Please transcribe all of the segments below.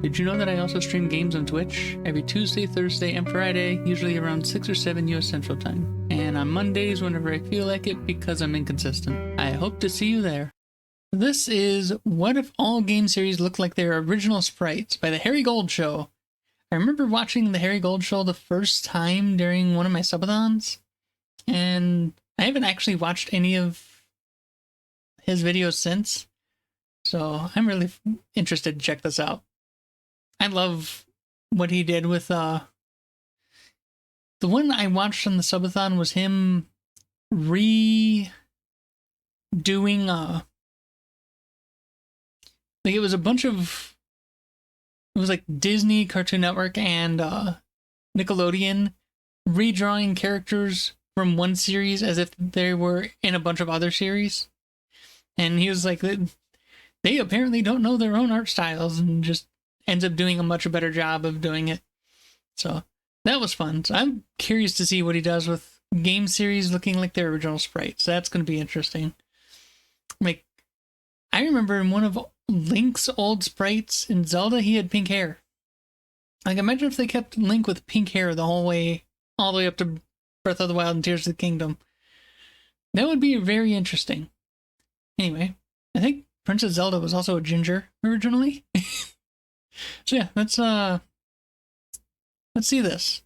Did you know that I also stream games on Twitch every Tuesday, Thursday, and Friday, usually around 6 or 7 US Central Time, and on Mondays whenever I feel like it because I'm inconsistent. I hope to see you there. This is What If All Game Series Looked Like Their Original Sprites by the Harry Gold Show. I remember watching the Harry Gold Show the first time during one of my subathons, and I haven't actually watched any of his videos since, so I'm really interested to check this out. I love what he did with, the one I watched on the subathon was him redoing, like it was a bunch of, it was like Disney, Cartoon Network, and Nickelodeon redrawing characters from one series as if they were in a bunch of other series. And he was like, they apparently don't know their own art styles, and just ends up doing a much better job of doing it. So that was fun. So I'm curious to see what he does with game series looking like their original sprites. That's going to be interesting. Like, I remember in one of Link's old sprites in Zelda, he had pink hair. Like, imagine if they kept Link with pink hair the whole way, all the way up to Breath of the Wild and Tears of the Kingdom. That would be very interesting. Anyway, I think Princess Zelda was also a ginger originally. So yeah, let's see this.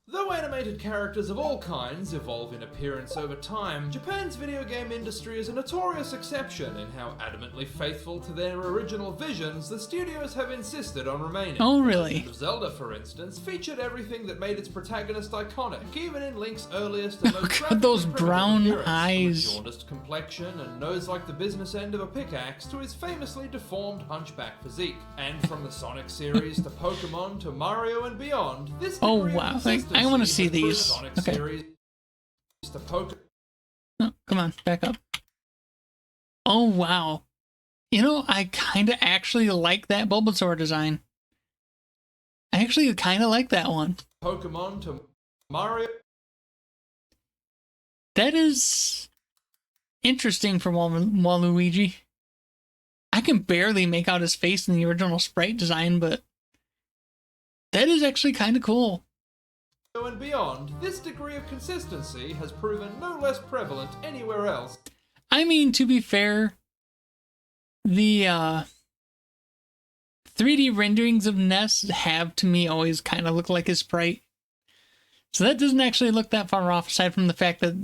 Though animated characters of all kinds evolve in appearance over time, Japan's video game industry is a notorious exception in how adamantly faithful to their original visions the studios have insisted on remaining. Oh, really? Legend of Zelda, for instance, featured everything that made its protagonist iconic, even in Link's earliest and most God, those brown appearance, eyes. from a jaundiced complexion and nose like the business end of a pickaxe to his famously deformed hunchback physique. And from the Sonic series to Pokemon to Mario and beyond, this Oh, degree of wow. consistency I want to see has proven these. Sonic Okay. series to Oh, come on, back up. Oh, wow. You know, I kind of actually like that Bulbasaur design. I actually kind of like that one. Pokemon to Mario. That is interesting for Waluigi. I can barely make out his face in the original sprite design, but that is actually kind of cool. And beyond, this degree of consistency has proven no less prevalent anywhere else. I mean, to be fair, the 3D renderings of Ness have, to me, always kind of looked like his sprite. So that doesn't actually look that far off, aside from the fact that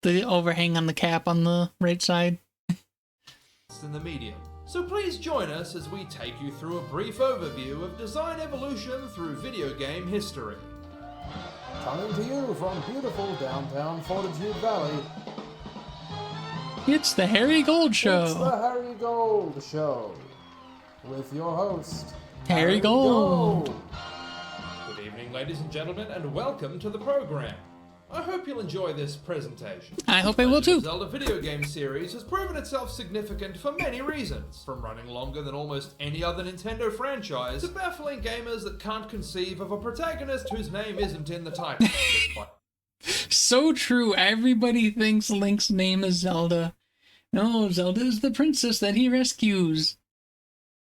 the overhang on the cap on the right side. In the medium. So please join us as we take you through a brief overview of design evolution through video game history. Coming to you from beautiful downtown Fortitude Valley, It's the Harry Gold Show. it's the Harry Gold Show, with your host, Harry Gold. Good evening, ladies and gentlemen, and welcome to the program. I hope you'll enjoy this presentation. I hope I will The Legend too. of Zelda video game series has proven itself significant for many reasons, from running longer than almost any other Nintendo franchise to baffling gamers that can't conceive of a protagonist whose name isn't in the title. So true. Everybody thinks Link's name is Zelda. No, Zelda is the princess that he rescues.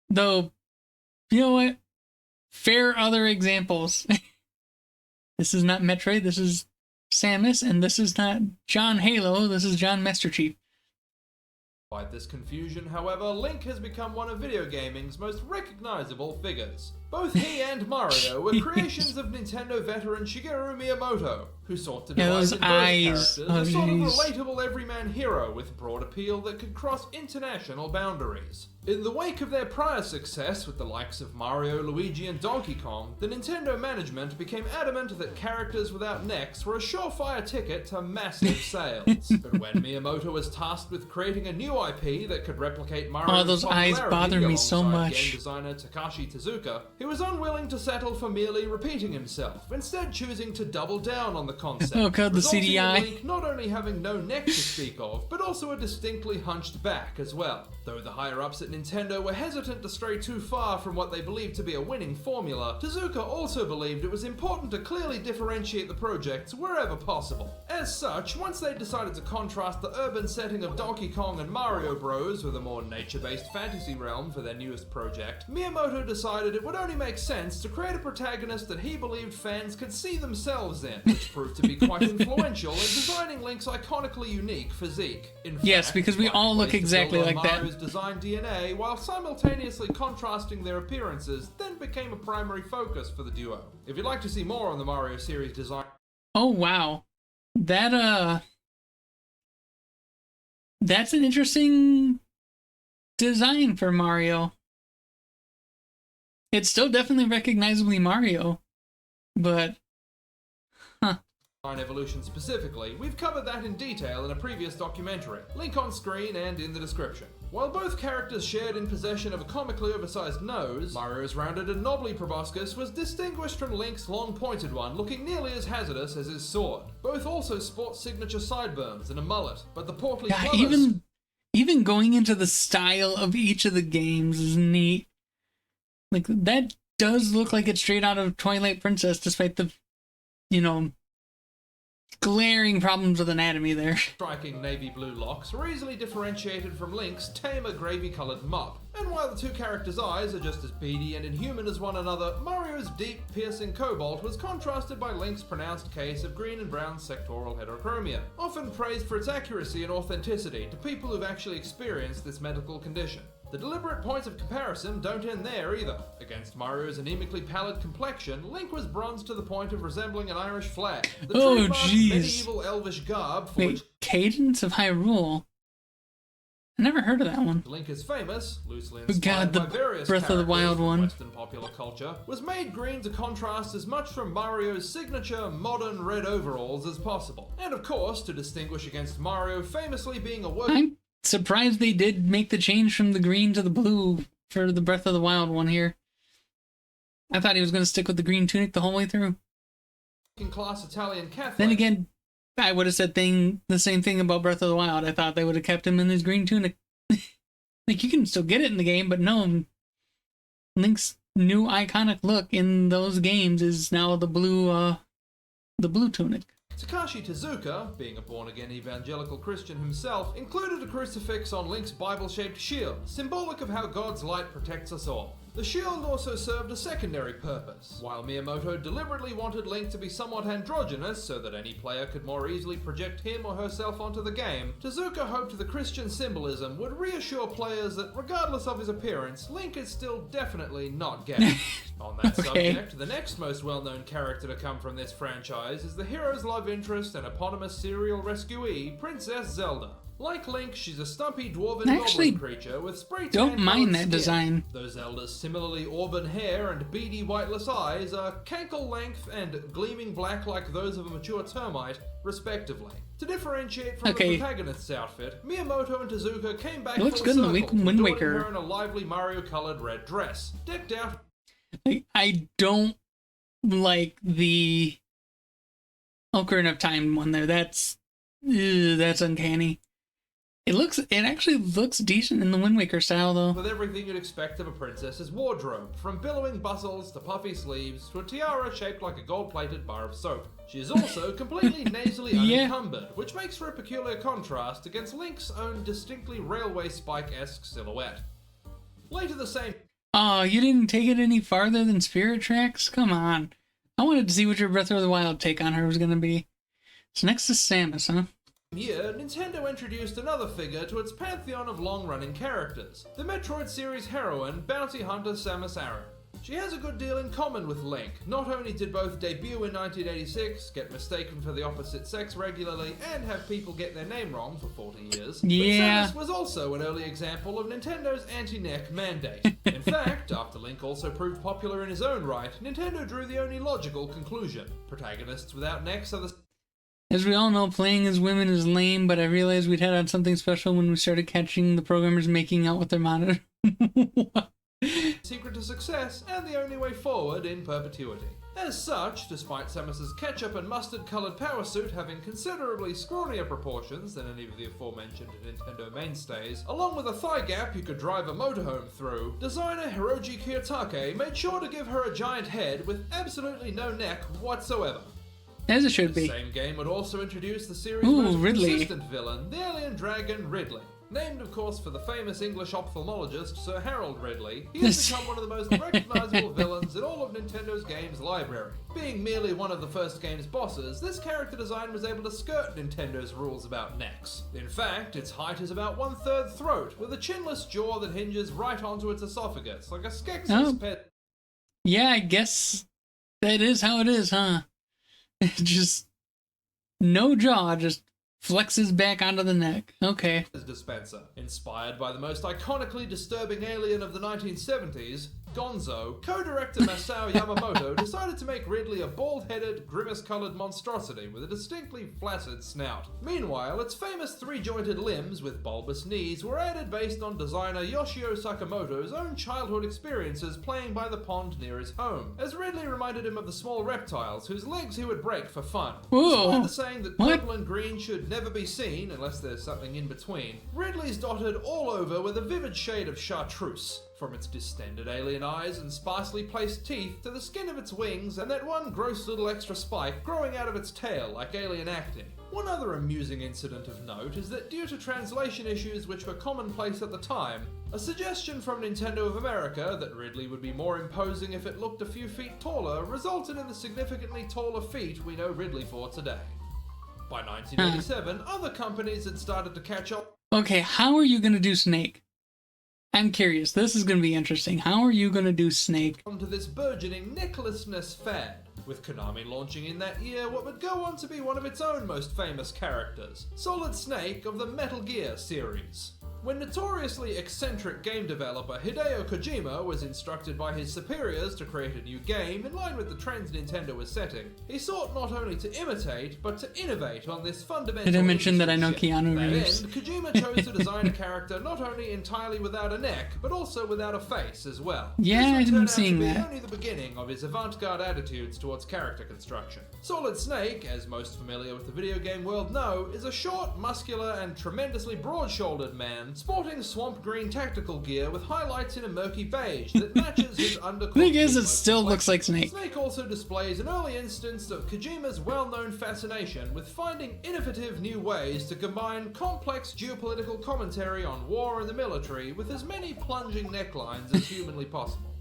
Though, you know what? Fair other examples. This is not Metroid, this is Samus, and this is not John Halo, this is John Master Chief. Despite this confusion, however, Link has become one of video gaming's most recognizable figures. Both he and Mario were creations of Nintendo veteran Shigeru Miyamoto, who sought to those devise in both eyes. characters Oh, a sort of jeez. relatable everyman hero with broad appeal that could cross international boundaries. In the wake of their prior success with the likes of Mario, Luigi, and Donkey Kong, the Nintendo management became adamant that characters without necks were a surefire ticket to massive sales. But when Miyamoto was tasked with creating a new IP that could replicate Mario's Oh, those eyes popularity bother me so alongside much. game designer Takashi Tezuka, he was unwilling to settle for merely repeating himself, instead choosing to double down on the concept. Oh god, the resulting in CDI. Link not only having no neck to speak of, but also a distinctly hunched back as well. Though the higher-ups at Nintendo were hesitant to stray too far from what they believed to be a winning formula, Tezuka also believed it was important to clearly differentiate the projects wherever possible. As such, once they decided to contrast the urban setting of Donkey Kong and Mario Bros. With a more nature-based fantasy realm for their newest project, Miyamoto decided it would only make sense to create a protagonist that he believed fans could see themselves in, which proved to be quite influential in designing Link's iconically unique physique. In Yes, fact, because we all look exactly like that. Mario's design DNA, while simultaneously contrasting their appearances, then became a primary focus for the duo. If you'd like to see more on the Mario series design... Oh, wow. That's an interesting design for Mario. It's still definitely recognizably Mario, but evolution specifically, we've covered that in detail in a previous documentary, link on screen and in the description. While both characters shared in possession of a comically oversized nose, Mario's rounded and knobbly proboscis was distinguished from Link's long pointed one, looking nearly as hazardous as his sword. Both also sport signature sideburns and a mullet, but the portly even going into the style of each of the games is neat. Like, that does look like it's straight out of Twilight Princess, despite the, glaring problems with anatomy there. Striking navy blue locks are easily differentiated from Link's tamer gravy-coloured mop. And while the two characters' eyes are just as beady and inhuman as one another, Mario's deep, piercing cobalt was contrasted by Link's pronounced case of green and brown sectoral heterochromia, often praised for its accuracy and authenticity to people who've actually experienced this medical condition. The deliberate points of comparison don't end there either. Against Mario's anemically pallid complexion, Link was bronzed to the point of resembling an Irish flag. The trademark medieval elvish garb for which Cadence of Hyrule? I never heard of that one. Link is famous, loosely inspired by various Breath of the Wild one. Western popular culture, was made green to contrast as much from Mario's signature modern red overalls as possible. And of course, to distinguish against Mario famously being a I'm surprised they did make the change from the green to the blue for the Breath of the Wild one here. I thought he was going to stick with the green tunic the whole way through. Class Italian Catholic. Then again, I would have said the same thing about Breath of the Wild. I thought they would have kept him in his green tunic. Like, you can still get it in the game, but no. Link's new iconic look in those games is now the blue tunic. Takashi Tezuka, being a born-again evangelical Christian himself, included a crucifix on Link's Bible-shaped shield, symbolic of how God's light protects us all. The shield also served a secondary purpose. While Miyamoto deliberately wanted Link to be somewhat androgynous so that any player could more easily project him or herself onto the game, Tezuka hoped the Christian symbolism would reassure players that regardless of his appearance, Link is still definitely not gay. On that subject, the next most well-known character to come from this franchise is the hero's love interest and eponymous serial rescuee, Princess Zelda. Like Link, she's a stumpy dwarven goblin creature with spray tan. Don't mind that skin. design. Though Zelda's similarly auburn hair and beady whiteless eyes are cankle length and gleaming black like those of a mature termite, respectively. To differentiate from the protagonist's outfit, Miyamoto and Tezuka came back full circle, Wind Waker. her in a lively Mario-colored red dress, decked out. I don't like the Ocarina of Time one there. That's uncanny. It actually looks decent in the Wind Waker style, though. With everything you'd expect of a princess's wardrobe, from billowing bustles to puffy sleeves to a tiara shaped like a gold-plated bar of soap. She is also completely nasally unencumbered, which makes for a peculiar contrast against Link's own distinctly railway spike-esque silhouette. Later the same... Oh, you didn't take it any farther than Spirit Tracks? Come on. I wanted to see what your Breath of the Wild take on her was going to be. So next is Samus, huh? Year, Nintendo introduced another figure to its pantheon of long-running characters, the Metroid series heroine, bounty hunter Samus Aran. She has a good deal in common with Link. Not only did both debut in 1986, get mistaken for the opposite sex regularly, and have people get their name wrong for 40 years, but Samus was also an early example of Nintendo's anti-neck mandate. In fact, after Link also proved popular in his own right, Nintendo drew the only logical conclusion. Protagonists without necks are the... As we all know, playing as women is lame, but I realized we'd had on something special when we started catching the programmers making out with their monitor. secret to success and the only way forward in perpetuity. As such, despite Samus's ketchup and mustard coloured power suit having considerably scrawnier proportions than any of the aforementioned Nintendo mainstays, along with a thigh gap you could drive a motorhome through, designer Hiroji Kiyotake made sure to give her a giant head with absolutely no neck whatsoever. As it should be. The same game would also introduce the series' Ooh, most Ridley. consistent villain, the alien dragon Ridley. Named, of course, for the famous English ophthalmologist Sir Harold Ridley, he has become one of the most recognizable villains in all of Nintendo's games library. Being merely one of the first game's bosses, this character design was able to skirt Nintendo's rules about necks. In fact, its height is about 1/3 throat, with a chinless jaw that hinges right onto its esophagus, like a Skeksis pet. Yeah, I guess that is how it is, huh? Just no jaw, just flexes back onto the neck. Okay. Dispenser. Inspired by the most iconically disturbing alien of the 1970s, Gonzo, co-director Masao Yamamoto decided to make Ridley a bald-headed, grimace-coloured monstrosity with a distinctly flaccid snout. Meanwhile, its famous three-jointed limbs with bulbous knees were added based on designer Yoshio Sakamoto's own childhood experiences playing by the pond near his home, as Ridley reminded him of the small reptiles whose legs he would break for fun. Despite the saying that purple and green should never be seen unless there's something in between, Ridley's dotted all over with a vivid shade of chartreuse. From its distended alien eyes and sparsely placed teeth to the skin of its wings and that one gross little extra spike growing out of its tail like alien acting. One other amusing incident of note is that due to translation issues which were commonplace at the time, a suggestion from Nintendo of America that Ridley would be more imposing if it looked a few feet taller resulted in the significantly taller feet we know Ridley for today. By 1987, other companies had started to catch up. Okay, how are you going to do Snake? I'm curious. This is going to be interesting. How are you going to do Snake? Onto this burgeoning necklaceless fad, with Konami launching in that year what would go on to be one of its own most famous characters, Solid Snake of the Metal Gear series. When notoriously eccentric game developer Hideo Kojima was instructed by his superiors to create a new game in line with the trends Nintendo was setting, he sought not only to imitate, but to innovate on this fundamental. Did I mention that I know shift. Keanu To that Reeves? end, Kojima chose to design a character not only entirely without a neck, but also without a face as well. Yeah, This would I've turn been out to seeing be that. only the beginning of his avant-garde attitudes towards character construction. Solid Snake, as most familiar with the video game world know, is a short, muscular, and tremendously broad-shouldered man sporting swamp green tactical gear with highlights in a murky beige that matches his undercooked. The thing is, it still looks like Snake. Snake also displays an early instance of Kojima's well-known fascination with finding innovative new ways to combine complex geopolitical commentary on war and the military with as many plunging necklines as humanly possible.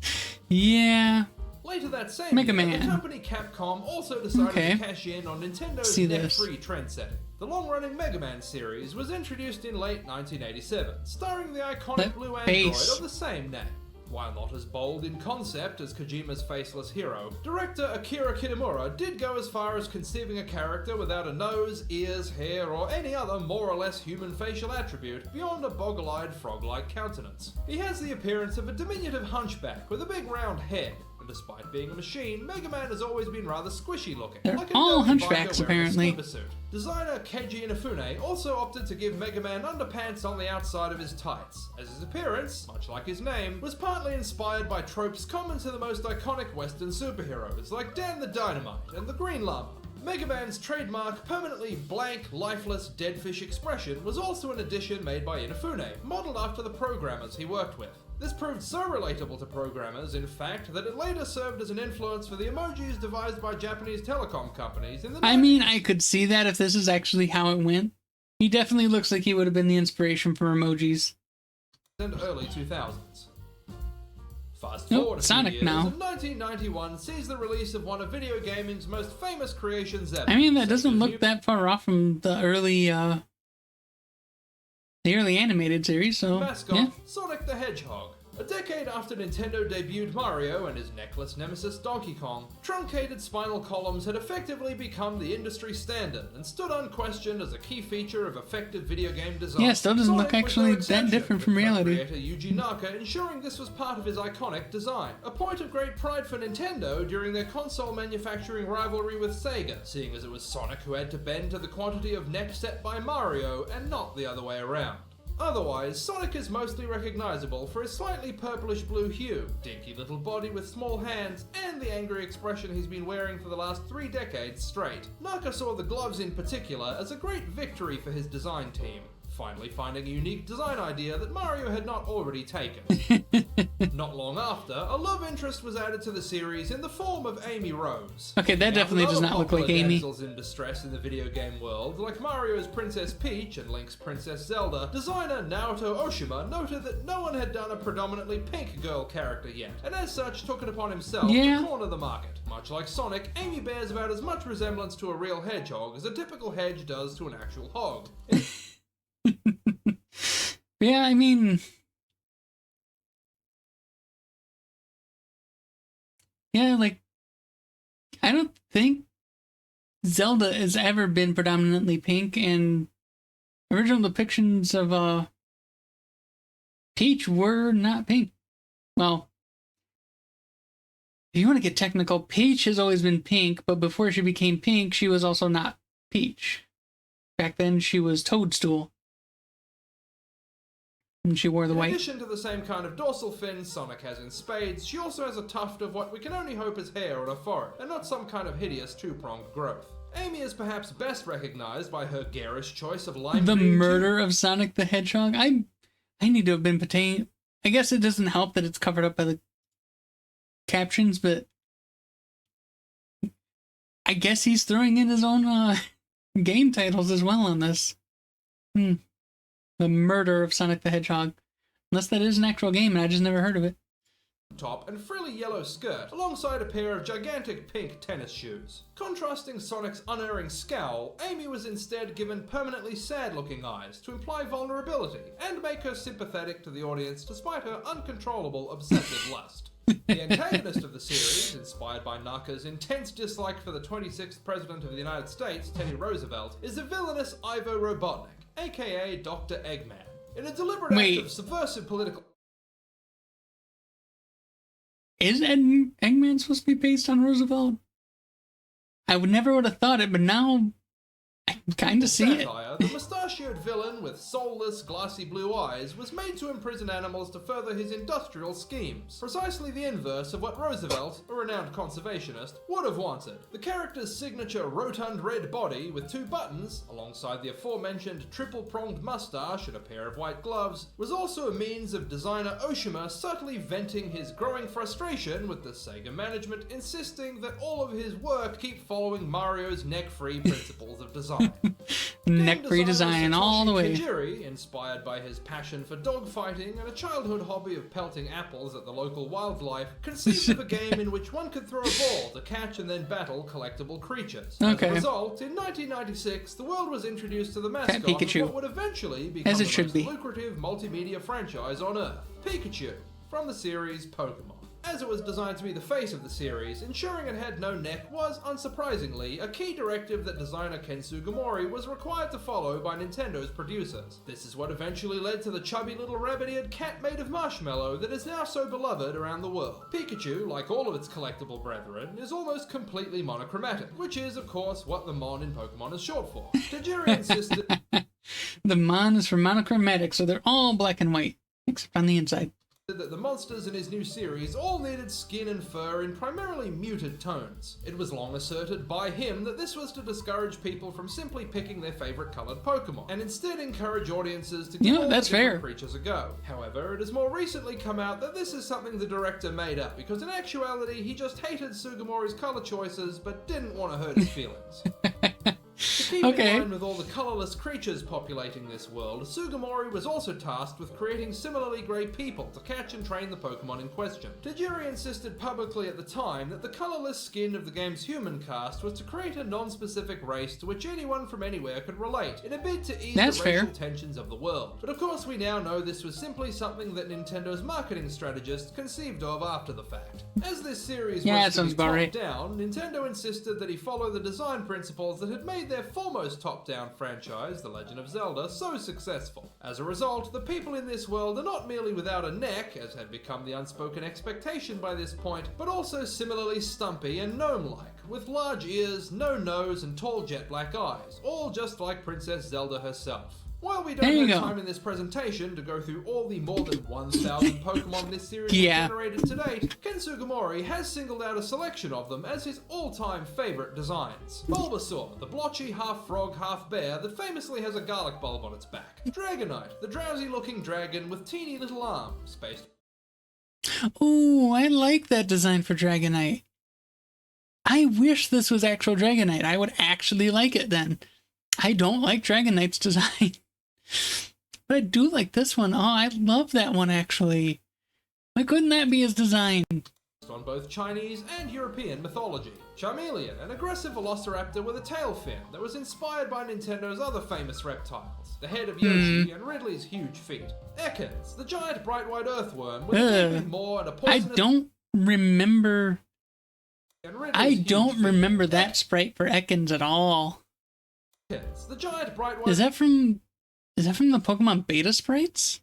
Yeah. Later that same Mega year, Man. the company Capcom also decided to cash in on Nintendo's See this. net-free trend setting. The long-running Mega Man series was introduced in late 1987, starring the iconic That blue face. android of the same name. While not as bold in concept as Kojima's faceless hero, director Akira Kitamura did go as far as conceiving a character without a nose, ears, hair, or any other more or less human facial attribute beyond a boggle-eyed frog-like countenance. He has the appearance of a diminutive hunchback with a big round head. Despite being a machine, Mega Man has always been rather squishy looking. They're like a all nerdy hunchbacks, biker wearing a apparently. slumber suit. Designer Keiji Inafune also opted to give Mega Man underpants on the outside of his tights, as his appearance, much like his name, was partly inspired by tropes common to the most iconic Western superheroes, like Dan the Dynamite and the Green Llama. Mega Man's trademark, permanently blank, lifeless, dead fish expression was also an addition made by Inafune, modelled after the programmers he worked with. This proved so relatable to programmers, in fact, that it later served as an influence for the emojis devised by Japanese telecom companies in the I mean, I could see that if this is actually how it went. He definitely looks like he would have been the inspiration for emojis. and early 2000s. Fast Nope, forward a Sonic few years, now. and 1991 sees the release of one of video gaming's most famous creations ever. I mean, that such doesn't as look that far off from the early animated series, so mascot, yeah. Sonic the Hedgehog. A decade after Nintendo debuted Mario and his necklace nemesis Donkey Kong, truncated spinal columns had effectively become the industry standard and stood unquestioned as a key feature of effective video game design. Yeah, it still doesn't look Sonic was no actually that exception, different from with reality. Creator Yuji Naka ensuring this was part of his iconic design. A point of great pride for Nintendo during their console manufacturing rivalry with Sega, seeing as it was Sonic who had to bend to the quantity of neck set by Mario and not the other way around. Otherwise, Sonic is mostly recognizable for his slightly purplish blue hue, dinky little body with small hands, and the angry expression he's been wearing for the last 3 decades straight. Naka saw the gloves in particular as a great victory for his design team, finally finding a unique design idea that Mario had not already taken. Not long after, a love interest was added to the series in the form of Amy Rose. Okay, that definitely does not look like Amy. Damsels in distress in the video game world, like Mario's Princess Peach and Link's Princess Zelda, designer Naoto Oshima noted that no one had done a predominantly pink girl character yet, and as such took it upon himself to corner the market. Much like Sonic, Amy bears about as much resemblance to a real hedgehog as a typical hedge does to an actual hog. Yeah, I mean... Yeah, like, I don't think Zelda has ever been predominantly pink, and original depictions of Peach were not pink. Well, if you want to get technical, Peach has always been pink, but before she became pink, she was also not Peach. Back then, she was Toadstool. And she wore the white. In addition to the same kind of dorsal fin Sonic has in spades, she also has a tuft of what we can only hope is hair on her forehead, and not some kind of hideous two-pronged growth. Amy is perhaps best recognized by her garish choice of lime The green murder of Sonic the Hedgehog? I need to have been potato. I guess it doesn't help that it's covered up by the captions, but I guess he's throwing in his own game titles as well on this. The murder of Sonic the Hedgehog. Unless that is an actual game and I just never heard of it. Top and frilly yellow skirt, alongside a pair of gigantic pink tennis shoes. Contrasting Sonic's unerring scowl, Amy was instead given permanently sad-looking eyes to imply vulnerability and make her sympathetic to the audience despite her uncontrollable obsessive lust. The antagonist of the series, inspired by Naka's intense dislike for the 26th President of the United States, Teddy Roosevelt, is the villainous Ivo Robotnik, aka Dr. Eggman. In a deliberate act of subversive political... Is Eggman supposed to be based on Roosevelt? I would never have thought it, but now I kind of see it. The mustachioed villain with soulless, glassy blue eyes was made to imprison animals to further his industrial schemes. Precisely the inverse of what Roosevelt, a renowned conservationist, would have wanted. The character's signature rotund red body with 2 buttons, alongside the aforementioned triple-pronged mustache and a pair of white gloves, was also a means of designer Oshima subtly venting his growing frustration with the Sega management insisting that all of his work keep following Mario's neck-free principles of design. Neck-free design all the way. Tajiri, inspired by his passion for dogfighting and a childhood hobby of pelting apples at the local wildlife, conceived of a game in which one could throw a ball to catch and then battle collectible creatures. As a result, in 1996, the world was introduced to the mascot of what would eventually become the most lucrative multimedia franchise on Earth, Pikachu, from the series Pokemon. As it was designed to be the face of the series, ensuring it had no neck was, unsurprisingly, a key directive that designer Ken Sugimori was required to follow by Nintendo's producers. This is what eventually led to the chubby little rabbit-eared cat made of marshmallow that is now so beloved around the world. Pikachu, like all of its collectible brethren, is almost completely monochromatic, which is, of course, what the Mon in Pokemon is short for. Tajiri insisted... The Mon is for monochromatic, so they're all black and white, except on the inside. That the monsters in his new series all needed skin and fur in primarily muted tones. It was long asserted by him that this was to discourage people from simply picking their favorite colored Pokemon, and instead encourage audiences to give all the different creatures a go. However, it has more recently come out that this is something the director made up, because in actuality he just hated Sugimori's color choices, but didn't want to hurt his feelings. To keep in line with all the colorless creatures populating this world, Sugimori was also tasked with creating similarly grey people to catch and train the Pokemon in question. Tajiri insisted publicly at the time that the colorless skin of the game's human cast was to create a non-specific race to which anyone from anywhere could relate, in a bid to ease the racial tensions of the world. But of course we now know this was simply something that Nintendo's marketing strategist conceived of after the fact. As this series was to be top-down, Nintendo insisted that he follow the design principles that had made their foremost top-down franchise, The Legend of Zelda, so successful. As a result, the people in this world are not merely without a neck, as had become the unspoken expectation by this point, but also similarly stumpy and gnome-like, with large ears, no nose, and tall jet black eyes, all just like Princess Zelda herself. While we There don't you have go. time in this presentation to go through all the more than 1,000 Pokemon this series has Yeah. generated to date, Ken Sugimori has singled out a selection of them as his all-time favourite designs. Bulbasaur, the blotchy half-frog, half-bear that famously has a garlic bulb on its back. Dragonite, the drowsy-looking dragon with teeny little arms, based... Ooh, I like that design for Dragonite. I wish this was actual Dragonite. I would actually like it then. I don't like Dragonite's design. But I do like this one. Oh, I love that one, actually. Why couldn't that be his design? on both Chinese and European mythology. Charmeleon, an aggressive velociraptor with a tail fin that was inspired by Nintendo's other famous reptiles, the head of Yoshi and Ridley's huge feet. Ekans, the giant bright white earthworm with a gaping maw and a I poisonous... don't remember... I don't remember that feet. sprite for Ekans at all. Ekans, the giant bright white... Is that from the Pokemon Beta sprites?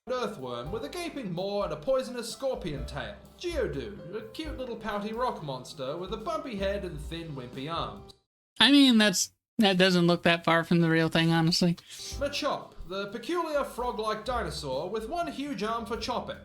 Earthworm with a gaping maw and a poisonous scorpion tail. Geodude, a cute little pouty rock monster with a bumpy head and thin wimpy arms. I mean, that doesn't look that far from the real thing, honestly. Machop, the peculiar frog-like dinosaur with one huge arm for chopping.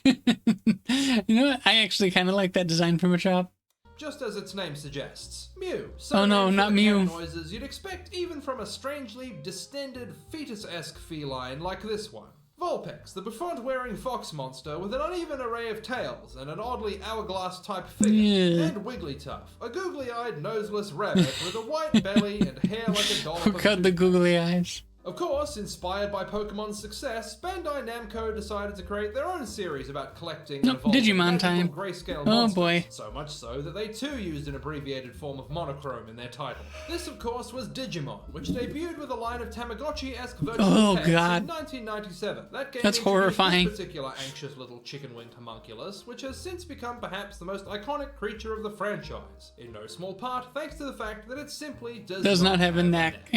You know what? I actually kind of like that design for Machop. Just as its name suggests. Mew. Oh no, not Mew. Noises you'd expect even from a strangely distended fetus-esque feline like this one. Vulpix, the bouffant-wearing fox monster with an uneven array of tails and an oddly hourglass-type figure. Yeah. And Wigglytuff, a googly-eyed noseless rabbit with a white belly and hair like a dollop of Cut the googly eyes. Of course, inspired by Pokemon's success, Bandai Namco decided to create their own series about collecting and Nope, evolving Digimon magical time. grayscale Oh, monsters. boy. So much so that they too used an abbreviated form of monochrome in their title. This, of course, was Digimon, which debuted with a line of Tamagotchi-esque virtual Oh, pets God. in 1997. That game That's introduced horrifying. This particular anxious little chicken-winged homunculus, which has since become perhaps the most iconic creature of the franchise. In no small part, thanks to the fact that it simply Does not have a neck.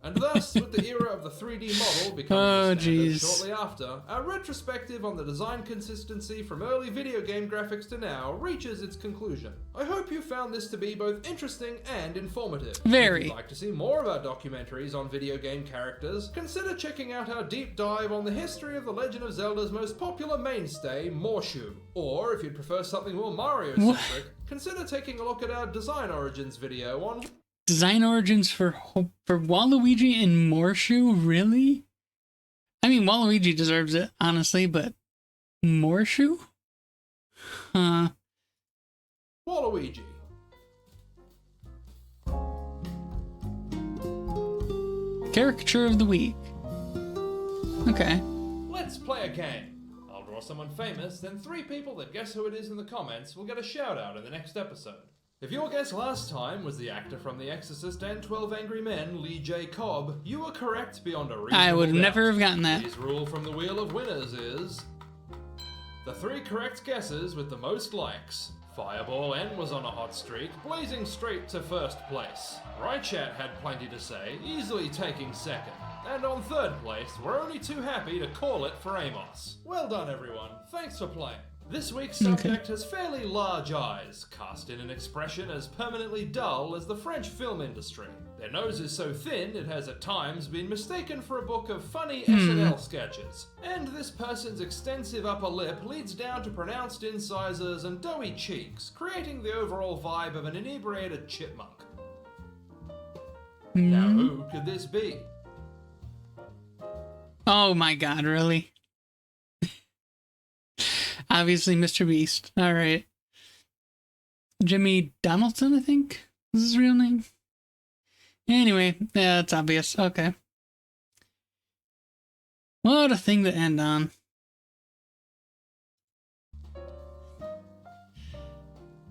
And thus, with the era of the 3D model becoming Oh, the standard jeez. shortly after, our retrospective on the design consistency from early video game graphics to now reaches its conclusion. I hope you found this to be both interesting and informative. Very. If you'd like to see more of our documentaries on video game characters, consider checking out our deep dive on the history of The Legend of Zelda's most popular mainstay, Morshu. Or, if you'd prefer something more Mario-centric, consider taking a look at our Design Origins video on... Design origins for Waluigi and Morshu? Really? I mean, Waluigi deserves it, honestly, but Morshu? Huh. Waluigi. Caricature of the week. Okay. Let's play a game. I'll draw someone famous, then 3 people that guess who it is in the comments will get a shout out in the next episode. If your guess last time was the actor from The Exorcist and 12 Angry Men, Lee J. Cobb, you were correct beyond a reasonable I would doubt. never have gotten that. Today's rule from the Wheel of Winners is... the 3 correct guesses with the most likes. Fireball N was on a hot streak, blazing straight to first place. Rychat had plenty to say, easily taking second. And on third place, we're only too happy to call it for Amos. Well done, everyone. Thanks for playing. This week's subject has fairly large eyes, cast in an expression as permanently dull as the French film industry. Their nose is so thin it has at times been mistaken for a book of funny SNL sketches. And this person's extensive upper lip leads down to pronounced incisors and doughy cheeks, creating the overall vibe of an inebriated chipmunk. Now who could this be? Oh my god, really? Obviously, Mr. Beast. Alright. Jimmy Donaldson, I think? Is his real name? Anyway, yeah, it's obvious. Okay. What a thing to end on.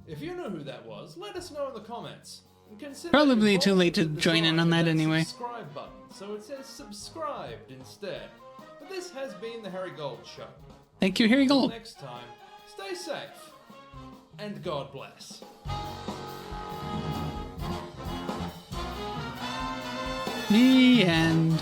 If you know who that was, let us know in the comments. And consider Probably too late to evolving the join in design on of that anyway. Subscribe button, so it says subscribed instead. But this has been the Harry Gold Show. Thank you, Harry Until Gold. next time, stay safe, and God bless. The end.